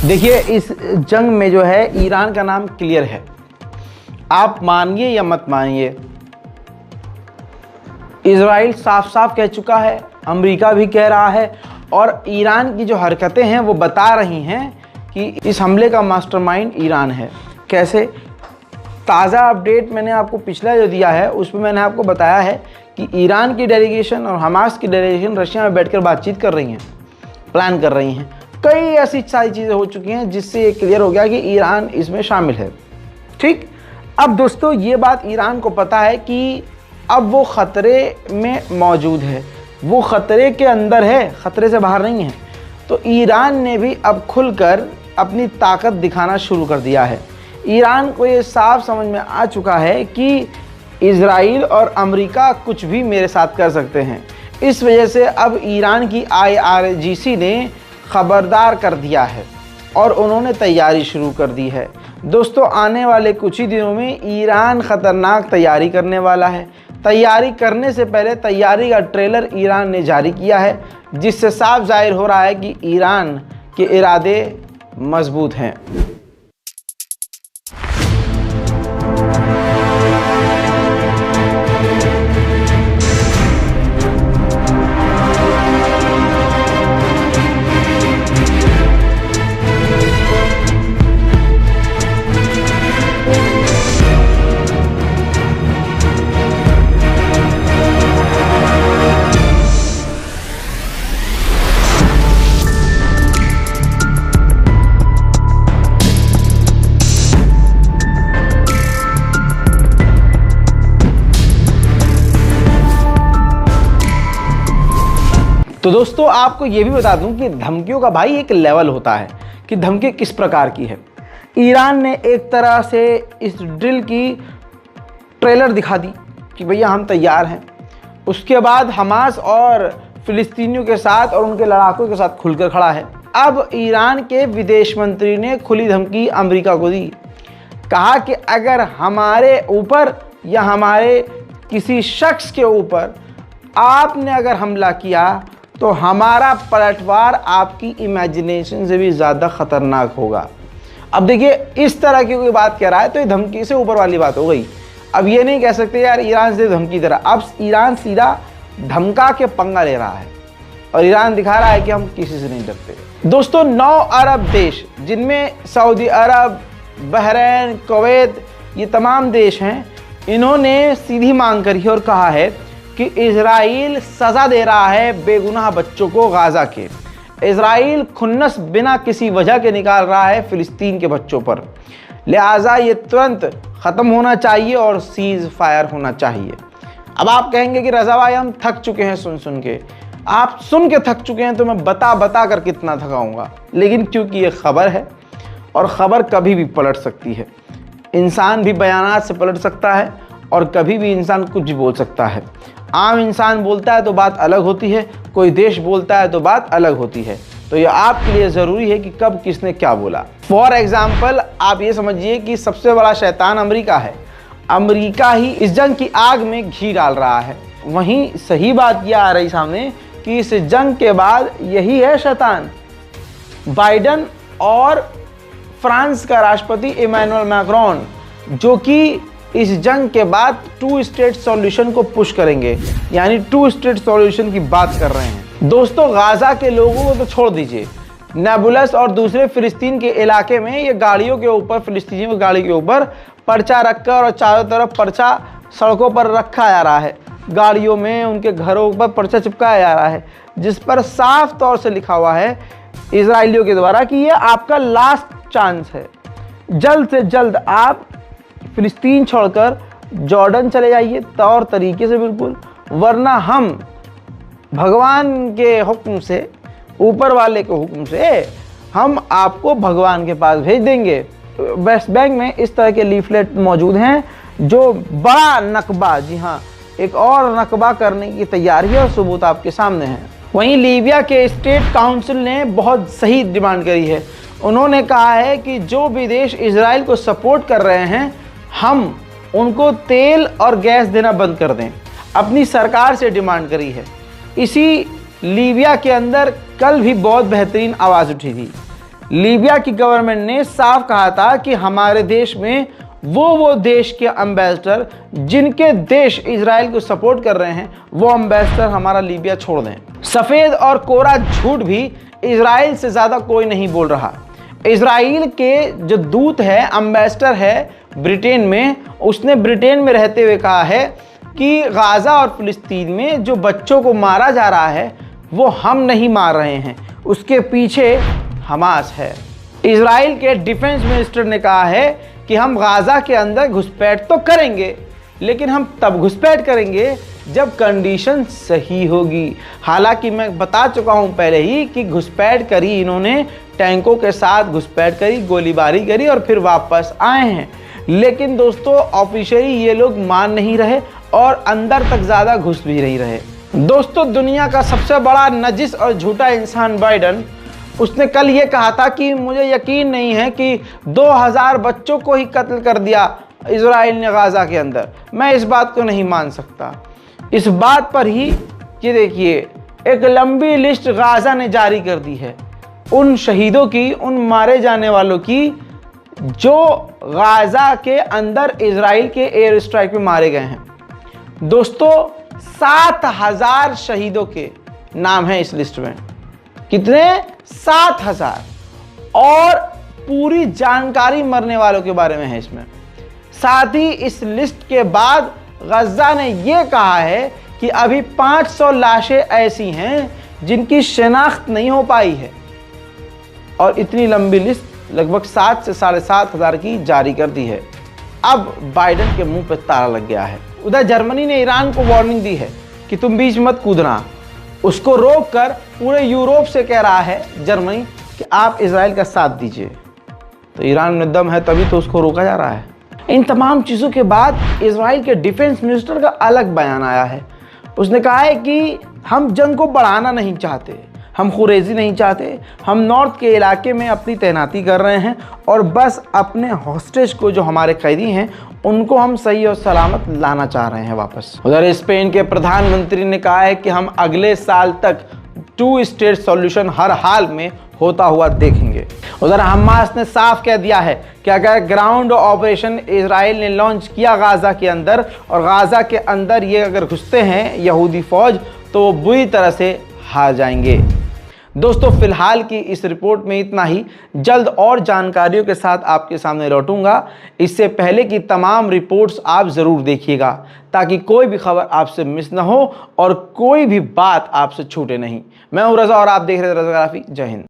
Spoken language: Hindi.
देखिए, इस जंग में जो है ईरान का नाम क्लियर है, आप मानिए या मत मानिए। इजराइल साफ साफ कह चुका है, अमेरिका भी कह रहा है, और ईरान की जो हरकतें हैं वो बता रही हैं कि इस हमले का मास्टरमाइंड ईरान है। कैसे? ताज़ा अपडेट मैंने आपको पिछला जो दिया है उसमें मैंने आपको बताया है कि ईरान की डेलीगेशन और हमास की डेलीगेशन रशिया में बैठकर बातचीत कर रही हैं, प्लान कर रही हैं। कई ऐसी सारी चीज़ें हो चुकी हैं जिससे ये क्लियर हो गया कि ईरान इसमें शामिल है। ठीक, अब दोस्तों ये बात ईरान को पता है कि अब वो ख़तरे में मौजूद है, वो ख़तरे के अंदर है, ख़तरे से बाहर नहीं है। तो ईरान ने भी अब खुलकर अपनी ताकत दिखाना शुरू कर दिया है। ईरान को ये साफ समझ में आ चुका है कि इजराइल और अमेरिका कुछ भी मेरे साथ कर सकते हैं। इस वजह से अब ईरान की IRGC ने खबरदार कर दिया है और उन्होंने तैयारी शुरू कर दी है। दोस्तों, आने वाले कुछ ही दिनों में ईरान ख़तरनाक तैयारी करने वाला है। तैयारी करने से पहले तैयारी का ट्रेलर ईरान ने जारी किया है, जिससे साफ जाहिर हो रहा है कि ईरान के इरादे मजबूत हैं। तो दोस्तों, आपको ये भी बता दूं कि धमकियों का भाई एक लेवल होता है कि धमकी किस प्रकार की है। ईरान ने एक तरह से इस ड्रिल की ट्रेलर दिखा दी कि भैया हम तैयार हैं। उसके बाद हमास और फिलिस्तीनियों के साथ और उनके लड़ाकों के साथ खुलकर खड़ा है। अब ईरान के विदेश मंत्री ने खुली धमकी अमेरिका को दी, कहा कि अगर हमारे ऊपर या हमारे किसी शख्स के ऊपर आपने अगर हमला किया तो हमारा पलटवार आपकी इमेजिनेशन से भी ज़्यादा ख़तरनाक होगा। अब देखिए, इस तरह की कोई बात कह रहा है तो ये धमकी से ऊपर वाली बात हो गई। अब ये नहीं कह सकते यार ईरान से धमकी दे रहा, अब ईरान सीधा धमका के पंगा ले रहा है और ईरान दिखा रहा है कि हम किसी से नहीं डरते। दोस्तों, 9 अरब देश, जिनमें सऊदी अरब, बहरीन, कुवैत, ये तमाम देश हैं, इन्होंने सीधी मांग करी और कहा है कि इजराइल सज़ा दे रहा है बेगुनाह बच्चों को गाज़ा के। इजराइल खुन्नस बिना किसी वजह के निकाल रहा है फ़िलिस्तीन के बच्चों पर, लिहाजा ये तुरंत ख़त्म होना चाहिए और सीज़ फायर होना चाहिए। अब आप कहेंगे कि रज़ा भाई हम थक चुके हैं सुन सुन के। आप सुन के थक चुके हैं तो मैं बता बता कर कितना थकाऊँगा, लेकिन क्योंकि ये खबर है और ख़बर कभी भी पलट सकती है। इंसान भी बयानात से पलट सकता है और कभी भी इंसान कुछ भी बोल सकता है। आम इंसान बोलता है तो बात अलग होती है, कोई देश बोलता है तो बात अलग होती है। तो ये आपके लिए ज़रूरी है कि कब किसने क्या बोला। फॉर एग्ज़ाम्पल, आप ये समझिए कि सबसे बड़ा शैतान अमेरिका है। अमेरिका ही इस जंग की आग में घी डाल रहा है। वहीं सही बात यह आ रही सामने कि इस जंग के बाद यही है शैतान। बाइडन और फ्रांस का राष्ट्रपति इमैनुअल मैक्रोन, जो कि इस जंग के बाद 2 स्टेट सॉल्यूशन को पुश करेंगे, यानी 2 स्टेट सॉल्यूशन की बात कर रहे हैं। दोस्तों, गाज़ा के लोगों को तो छोड़ दीजिए, नाबुलस और दूसरे फिलिस्तीन के इलाके में ये गाड़ियों के ऊपर, फिलिस्तीनियों की गाड़ी के ऊपर पर्चा रखकर और चारों तरफ पर्चा सड़कों पर रखा जा रहा है। गाड़ियों में, उनके घरों पर पर्चा चिपकाया जा रहा है, जिस पर साफ तौर से लिखा हुआ है इजराइलियों के द्वारा कि ये आपका लास्ट चांस है, जल्द से जल्द आप फिलिस्तीन छोड़कर जॉर्डन चले जाइए, तौर तरीके से बिल्कुल, वरना हम भगवान के हुक्म से, ऊपर वाले के हुक्म से, हम आपको भगवान के पास भेज देंगे। वेस्ट बैंक में इस तरह के लीफलेट मौजूद हैं जो बड़ा नकबा, जी हाँ, एक और नकबा करने की तैयारी है और सबूत आपके सामने हैं। वहीं लीबिया के स्टेट काउंसिल ने बहुत सही डिमांड करी है। उन्होंने कहा है कि जो भी देश इजराइल को सपोर्ट कर रहे हैं, हम उनको तेल और गैस देना बंद कर दें। अपनी सरकार से डिमांड करी है। इसी लीबिया के अंदर कल भी बहुत बेहतरीन आवाज़ उठी थी। लीबिया की गवर्नमेंट ने साफ कहा था कि हमारे देश में वो देश के एम्बेसडर जिनके देश इजराइल को सपोर्ट कर रहे हैं, वो एम्बेसडर हमारा लीबिया छोड़ दें। सफ़ेद और कोरा झूठ भी इजराइल से ज़्यादा कोई नहीं बोल रहा। इजराइल के जो दूत है, एम्बेसडर है ब्रिटेन में, उसने ब्रिटेन में रहते हुए कहा है कि गाज़ा और फ़िलिस्तीन में जो बच्चों को मारा जा रहा है वो हम नहीं मार रहे हैं, उसके पीछे हमास है। इजराइल के डिफेंस मिनिस्टर ने कहा है कि हम गाज़ा के अंदर घुसपैठ तो करेंगे, लेकिन हम तब घुसपैठ करेंगे जब कंडीशन सही होगी। हालांकि मैं बता चुका हूं पहले ही कि घुसपैठ करी, इन्होंने टैंकों के साथ घुसपैठ करी, गोलीबारी करी और फिर वापस आए हैं। लेकिन दोस्तों ऑफिशियली ये लोग मान नहीं रहे और अंदर तक ज़्यादा घुस भी नहीं रहे। दोस्तों दुनिया का सबसे बड़ा नजिस और झूठा इंसान बाइडन, उसने कल ये कहा था कि मुझे यकीन नहीं है कि 2000 बच्चों को ही कत्ल कर दिया इजराइल ने गाज़ा के अंदर। मैं इस बात को नहीं मान सकता। इस बात पर ही ये देखिए एक लंबी लिस्ट गाज़ा ने जारी कर दी है उन शहीदों की, उन मारे जाने वालों की जो गाज़ा के अंदर इजराइल के एयर स्ट्राइक में मारे गए हैं। दोस्तों 7000 शहीदों के नाम हैं इस लिस्ट में। कितने? 7000। और पूरी जानकारी मरने वालों के बारे में है इसमें। साथ ही इस लिस्ट के बाद गज़ा ने यह कहा है कि अभी 500 लाशें ऐसी हैं जिनकी शिनाख्त नहीं हो पाई है। और इतनी लंबी लिस्ट लगभग 7 से 7,500 की जारी कर दी है। अब बाइडन के मुंह पर ताला लग गया है। उधर जर्मनी ने ईरान को वार्निंग दी है कि तुम बीच मत कूदना। उसको रोक कर पूरे यूरोप से कह रहा है जर्मनी कि आप इजराइल का साथ दीजिए। तो ईरान में दम है तभी तो उसको रोका जा रहा है। इन तमाम चीज़ों के बाद इजराइल के डिफेंस मिनिस्टर का अलग बयान आया है। उसने कहा है कि हम जंग को बढ़ाना नहीं चाहते, हम खुरेजी नहीं चाहते, हम नॉर्थ के इलाके में अपनी तैनाती कर रहे हैं और बस अपने हॉस्टेज को, जो हमारे कैदी हैं, उनको हम सही और सलामत लाना चाह रहे हैं वापस। उधर स्पेन के प्रधानमंत्री ने कहा है कि हम अगले साल तक 2 स्टेट सॉल्यूशन हर हाल में होता हुआ देखेंगे। उधर हमास ने साफ कह दिया है कि अगर ग्राउंड ऑपरेशन इजराइल ने लॉन्च किया गाज़ा के अंदर और गाज़ा के अंदर ये अगर घुसते हैं यहूदी फौज, तो वो बुरी तरह से हार जाएंगे। दोस्तों फिलहाल की इस रिपोर्ट में इतना ही। जल्द और जानकारियों के साथ आपके सामने लौटूंगा। इससे पहले की तमाम रिपोर्ट्स आप ज़रूर देखिएगा ताकि कोई भी खबर आपसे मिस ना हो और कोई भी बात आपसे छूटे नहीं। मैं हूं रज़ा और आप देख रहे हैं रज़ाग्राफी। जय हिंद।